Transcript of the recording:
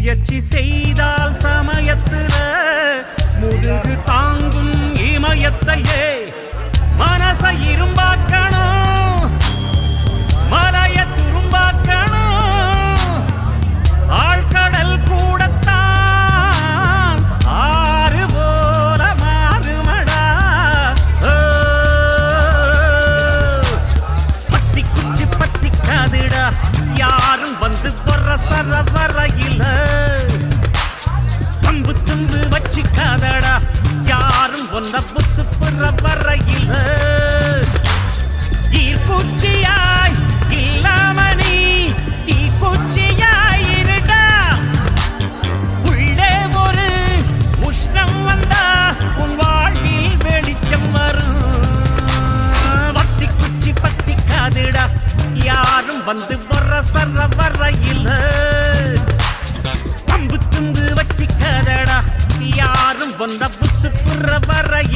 முயற்சி செய்தால் சமயத்துல முதுகு தாங்கும் இமயத்தையே மனச இரும்பாக்கணும் மலைய துரும்பாக்கணும் ஆழ்கடல் கூடத்தான் ஆறு போல மாறுமடா பத்தி குச்சி பத்தி காதுடா யாரும் வந்து வர சரவரையில பம்பு தும்பு வச்சுக்காதடா யாரும் ஒன்ன புசு புற வரையில ஈர்ப்பூச்சியாய் இல்லாம நீ தீக்குச்சியாய் இருடா உள்ளே ஒரு உஷ்ணம் வந்தா உன் வாழ்வில் வெளிச்சம் வரும் பத்தி குச்சி பத்தி காதுடா யாரும் வந்து வர சர வரையில பம்பு தும்பு வச்சுக்காதடா யாரும் வந்த புசு புற வரையில்